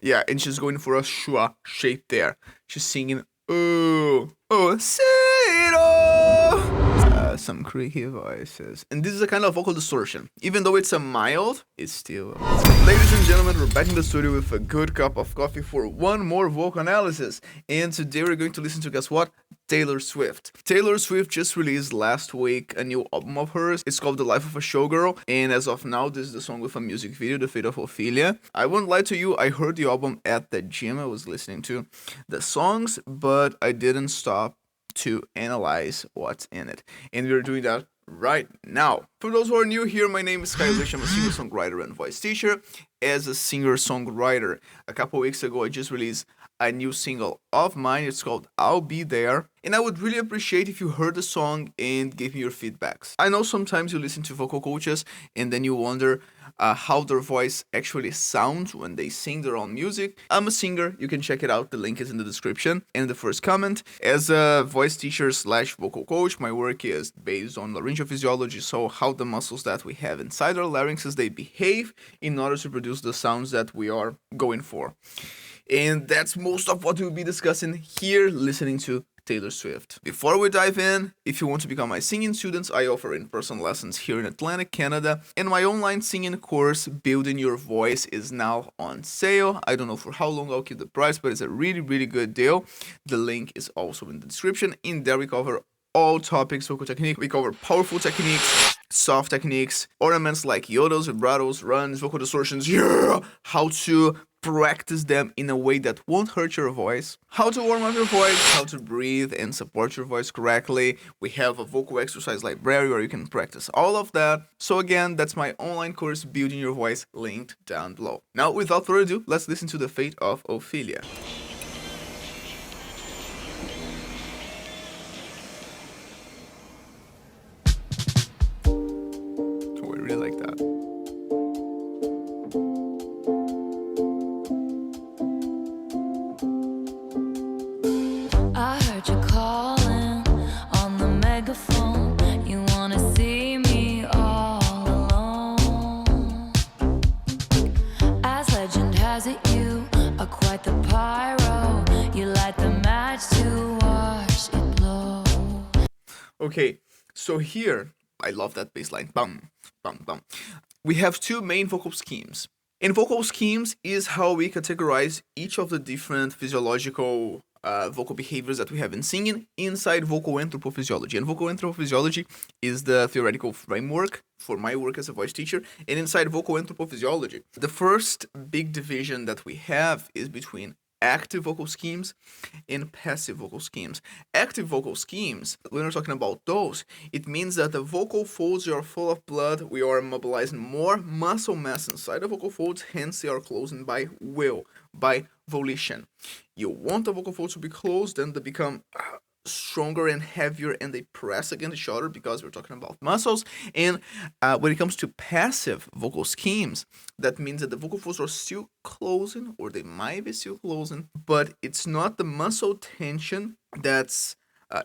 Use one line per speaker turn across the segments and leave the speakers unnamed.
Yeah, and she's going for a schwa shape there. She's singing, oh, oh, say it all. Some creaky voices. And this is a kind of vocal distortion. Even though it's a mild, it's still... Ladies and gentlemen, we're back in the studio with a good cup of coffee for one more vocal analysis. And today we're going to listen to, guess what? Taylor Swift. Taylor Swift just released last week a new album of hers. It's called The Life of a Showgirl. And as of now, this is the song with a music video, The Fate of Ophelia. I won't lie to you, I heard the album at the gym. I was listening to the songs, but I didn't stop to analyze what's in it. And we're doing that right now. For those who are new here, my name is Kyle. I'm a singer-songwriter and voice teacher. As a singer-songwriter, a couple weeks ago, I just released a new single of mine. It's called I'll Be There. And I would really appreciate if you heard the song and gave me your feedbacks. I know sometimes you listen to vocal coaches and then you wonder how their voice actually sounds when they sing their own music. I'm a singer. You can check it out. The link is in the description and the first comment. As a voice teacher slash vocal coach, my work is based on laryngeal physiology, so how the muscles that we have inside our larynxes, they behave in order to produce the sounds that we are going for. And that's most of what we'll be discussing here, listening to Taylor Swift. Before we dive in, if you want to become my singing students, I offer in-person lessons here in Atlanta, Canada, and my online singing course, Building Your Voice, is now on sale. I don't know for how long I'll keep the price, but it's a really, really good deal. The link is also in the description. In there, we cover all topics, vocal technique. We cover powerful techniques, soft techniques, ornaments like yodels, vibratos, runs, vocal distortions, how to practice them in a way that won't hurt your voice, how to warm up your voice, how to breathe and support your voice correctly. We have a vocal exercise library where you can practice all of that. So again, that's my online course, Building Your Voice, linked down below. Now, without further ado, let's listen to The Fate of Ophelia. Oh, I really like that. Okay, so here, I love that bass line, bum, bum, bum. We have two main vocal schemes. And vocal schemes is how we categorize each of the different physiological vocal behaviors that we have in singing inside vocal anthropophysiology. And vocal anthropophysiology is the theoretical framework for my work as a voice teacher. And inside vocal anthropophysiology, the first big division that we have is between active vocal schemes and passive vocal schemes. Active vocal schemes, when we're talking about those, it means that the vocal folds are full of blood. We are mobilizing more muscle mass inside the vocal folds, hence they are closing by will, by volition. You want the vocal folds to be closed, then they become stronger and heavier and they press against each other because we're talking about muscles. And when it comes to passive vocal schemes, that means that the vocal folds are still closing, or they might be still closing, but it's not the muscle tension that's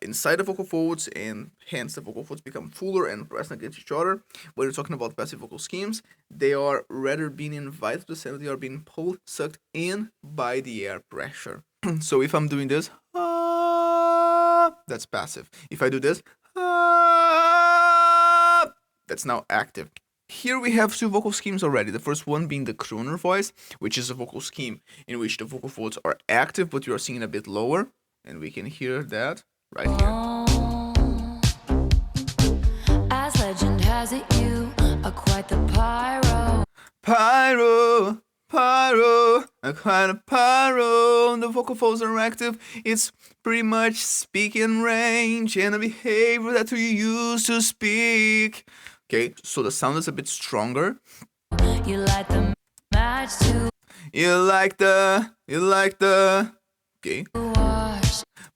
inside the vocal folds, and hence the vocal folds become fuller and pressing against each other. When we're talking about passive vocal schemes, they are rather being invited to the center, they are being pulled, sucked in by the air pressure. So if I'm doing this, that's passive. If I do this, that's now active. Here we have two vocal schemes already. The first one being the crooner voice, which is a vocal scheme in which the vocal folds are active, but you are singing a bit lower. And we can hear that right here. As legend has it, you are quite the pyro. Pyro, pyro, a kind of pyro. The vocal folds are active. It's pretty much speaking range and a behavior that we use to speak. Okay, so the sound is a bit stronger. You like the match too. You like the. Okay.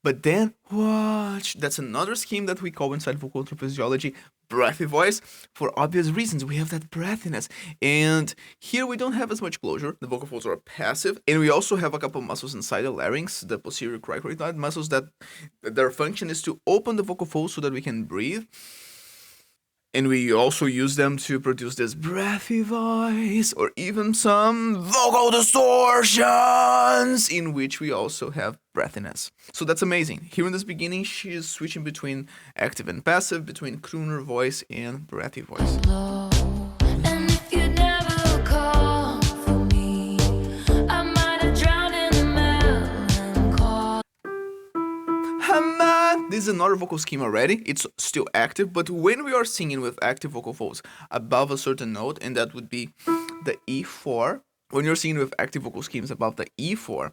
But then, watch. That's another scheme that we call inside vocal anthropophysiology breathy voice. For obvious reasons, we have that breathiness. And here we don't have as much closure. The vocal folds are passive. And we also have a couple muscles inside the larynx, the posterior cricoid muscles, that their function is to open the vocal folds so that we can breathe. And we also use them to produce this breathy voice or even some vocal distortions in which we also have breathiness. So that's amazing. Here in this beginning, she is switching between active and passive, between crooner voice and breathy voice. This is another vocal scheme already. It's still active, but when we are singing with active vocal folds above a certain note, and that would be the E4, when you're singing with active vocal schemes above the E4,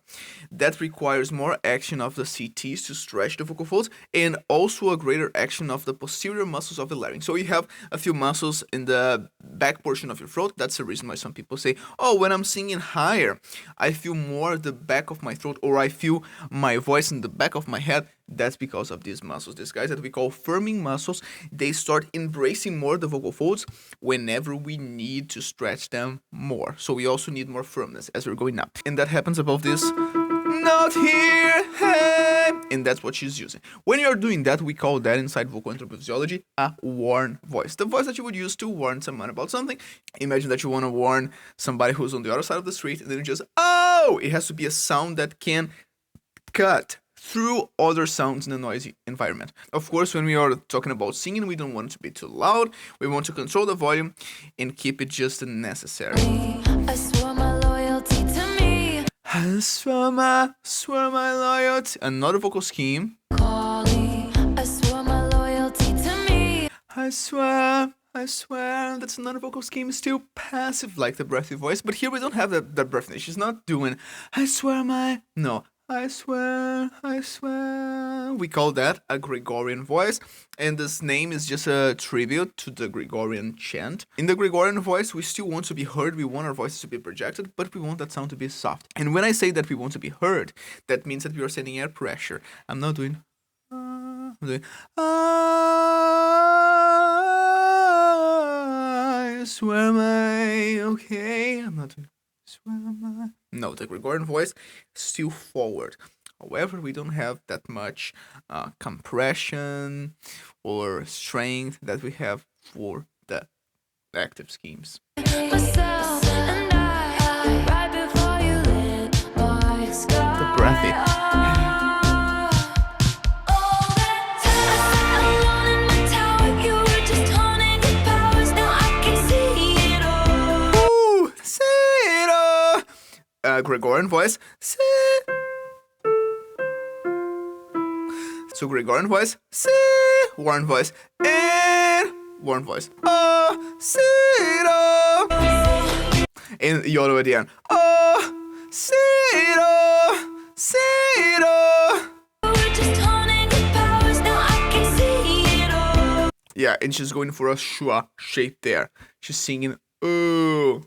that requires more action of the CTs to stretch the vocal folds and also a greater action of the posterior muscles of the larynx. So you have a few muscles in the back portion of your throat. That's the reason why some people say, oh, when I'm singing higher, I feel more the back of my throat, or I feel my voice in the back of my head. That's because of these muscles. These guys that we call firming muscles, they start embracing more the vocal folds whenever we need to stretch them more. So we also need more firmness as we're going up. And that happens above this note here, hey, and that's what she's using. When you're doing that, we call that inside vocal anthropophysiology a warn voice. The voice that you would use to warn someone about something. Imagine that you want to warn somebody who's on the other side of the street, and then you just, oh, it has to be a sound that can cut through other sounds in a noisy environment. Of course, when we are talking about singing, we don't want it to be too loud. We want to control the volume and keep it just necessary.
I swore my loyalty to me.
I swear my loyalty. Another vocal scheme.
I swore my loyalty to me.
I swear. That's another vocal scheme, still passive like the breathy voice, but here we don't have that breathiness. She's not doing, I swear my, no. I swear. We call that a Gregorian voice, and this name is just a tribute to the Gregorian chant. In the Gregorian voice, we still want to be heard, we want our voices to be projected, but we want that sound to be soft. And when I say that we want to be heard, that means that we are sending air pressure. I'm not doing, I'm doing, I swear my, okay, I'm not doing, no, the Gregorian voice is still forward. However, we don't have that much compression or strength that we have for the active schemes.
Myself and I, right before you lit my sky.
The breathy.
All that time, alone in my tower, you were just haunting your powers. Now I can see it all.
Ooh, see it all. Gregorian voice. So Gregorian voice, warm voice, and warm voice. Oh, and yodel at the end. Oh,
We're just haunting your powers. Now I can see it all.
Yeah, and she's going for a schwa shape there. She's singing, oh,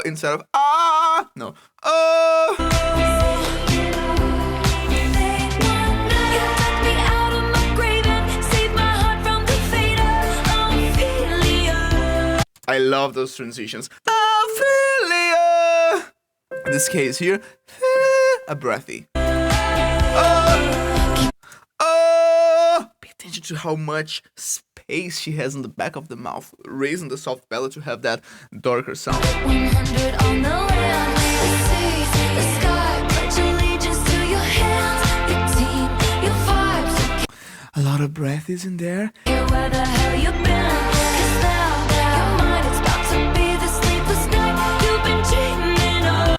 instead of ah, no, oh. I love those transitions. Ophelia! In this case here, a breathy. Pay attention to how much space she has in the back of the mouth, raising the soft palate to have that darker sound.
100 on the land, the seas, the sky, pledge allegiance to your hands, your team, your vibes.
A lot of breath is in there.
Where the hell you been? 'Cause now your mind is about to be the sleepless night you've been dreaming of.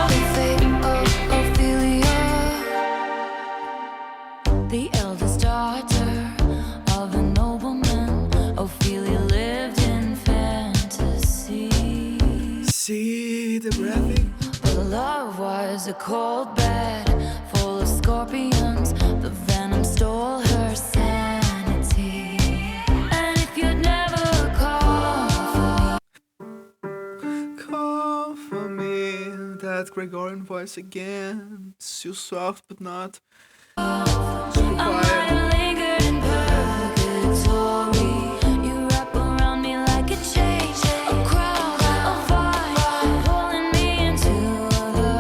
The fate of Ophelia, the eldest daughter of a nobleman. Ophelia lived in fantasy.
See the breathing?
But love was a cold bed full of scorpions. The venom stole her sanity. And if you'd never
Call for me. That Gregorian voice again. Still soft, but not super
I
quiet.
might have lingered in purgatory. You wrap around me like a chain, a crown, a vine, pulling me into the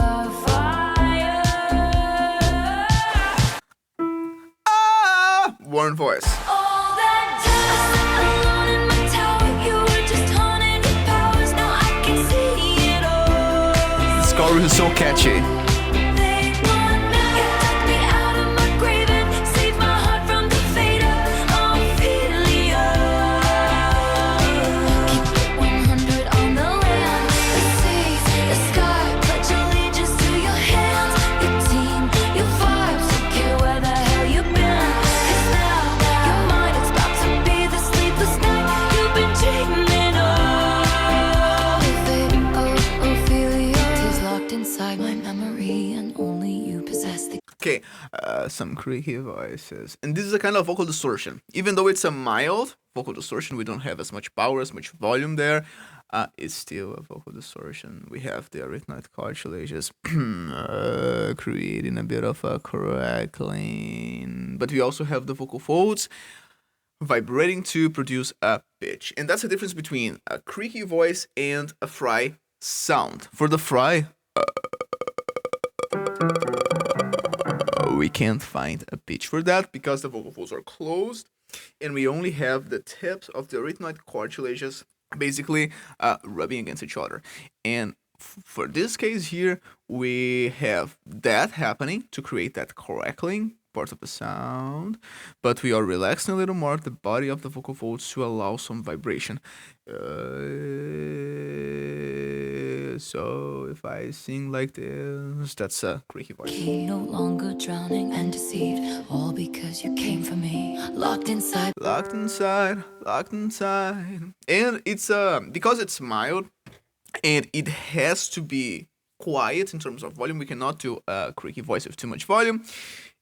fire.
warm voice.
All that time alone in my tower, you were just haunting your powers. Now I can see it all.
This chorus is so catchy.
They want me. You dug me out of my grave and saved my heart from the fate of Ophelia. Keep it 100 on the land, the seas, the sky. Pledge allegiance to your hands, your team, your vibes. Don't care where the hell you've been. 'Cause now your mind is about to be the sleepless night you've been dreaming of. The fate of Ophelia is locked inside my memory, and only you possess the
Okay, some creaky voices. And this is a kind of vocal distortion. Even though it's a mild vocal distortion, we don't have as much power, as much volume there. It's still a vocal distortion. We have the arrhythmic cartilages creating a bit of a crackling. But we also have the vocal folds vibrating to produce a pitch. And that's the difference between a creaky voice and a fry sound. For the fry, we can't find a pitch for that because the vocal folds are closed and we only have the tips of the arrhythmic cartilages basically rubbing against each other. And for this case here, we have that happening to create that crackling part of the sound, but we are relaxing a little more the body of the vocal folds to allow some vibration. So if I sing like this, that's a creaky voice.
no longer drowning and deceived, all because you came for me, locked inside.
Locked inside, locked inside. And it's because it's mild and it has to be quiet in terms of volume. We cannot do a creaky voice with too much volume.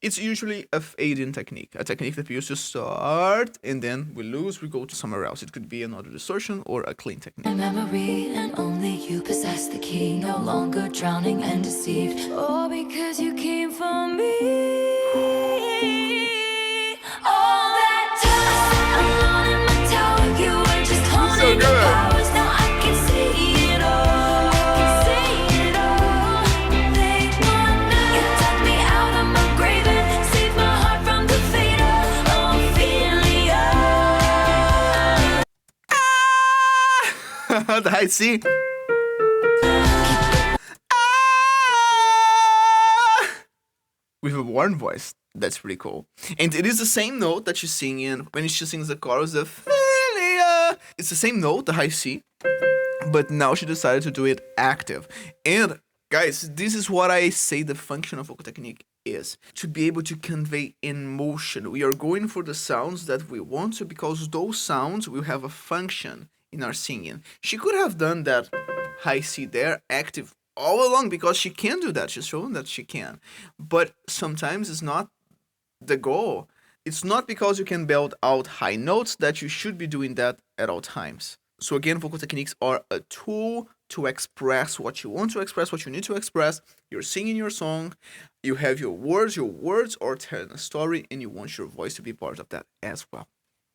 It's usually a fade-in technique, a technique that we use to start and then we lose, we go to somewhere else. It could be another distortion or a clean technique.
My memory, and only you possess the key, no longer drowning and deceived, all because you came for me. All that time alone in my tower, you were just haunting your
good.
powers. Now I can see it all. I can see it all. They want me. You dug me out of my grave and saved my heart from the fate of Ophelia.
The high C. With a warm voice. That's pretty cool. And it is the same note that you sing in when she sings the chorus of Ophelia. It's the same note, the high C, but now she decided to do it active. And guys, this is what I say the function of vocal technique is. To be able to convey emotion. We are going for the sounds that we want to because those sounds will have a function in our singing. She could have done that high C there, active all along because she can do that. She's shown that she can. But sometimes it's not the goal. It's not because you can belt out high notes that you should be doing that at all times. So again, vocal techniques are a tool to express what you want to express, what you need to express. You're singing your song, you have your words are telling a story, and you want your voice to be part of that as well.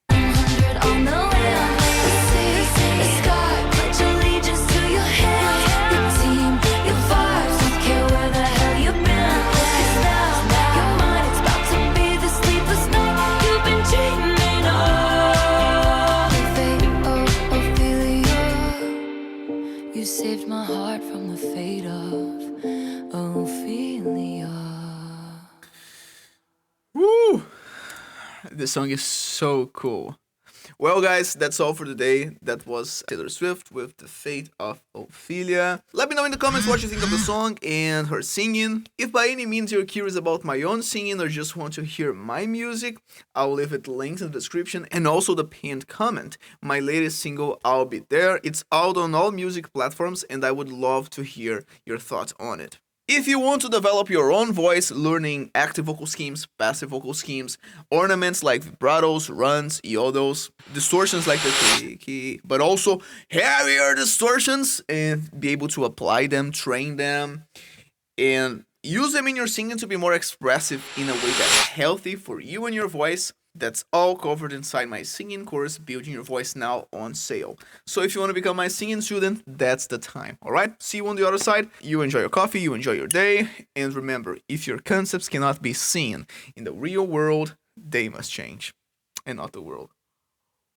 100 on the land, the sea, the sky. Pledge allegiance to your hands, your team, your vibes. Don't care where the hell you've been. 'Cause now your mind is about to be the sleepless night you've been dreaming of. The fate of Ophelia, you saved my heart from the fate of Ophelia.
Woo! This song is so cool. Well, guys, that's all for today. That was Taylor Swift with The Fate of Ophelia. Let me know in the comments what you think of the song and her singing. If by any means you're curious about my own singing or just want to hear my music, I'll leave it linked in the description and also the pinned comment. My latest single, I'll Be There. It's out on all music platforms and I would love to hear your thoughts on it. If you want to develop your own voice, learning active vocal schemes, passive vocal schemes, ornaments like vibratos, runs, yodels, distortions like the Creaky, but also heavier distortions, and be able to apply them, train them, and use them in your singing to be more expressive in a way that's healthy for you and your voice, that's all covered inside my singing course, Building Your Voice Now, on sale. So if you want to become my singing student, that's the time. Alright, see you on the other side. You enjoy your coffee, you enjoy your day. And remember, if your concepts cannot be seen in the real world, they must change, and not the world.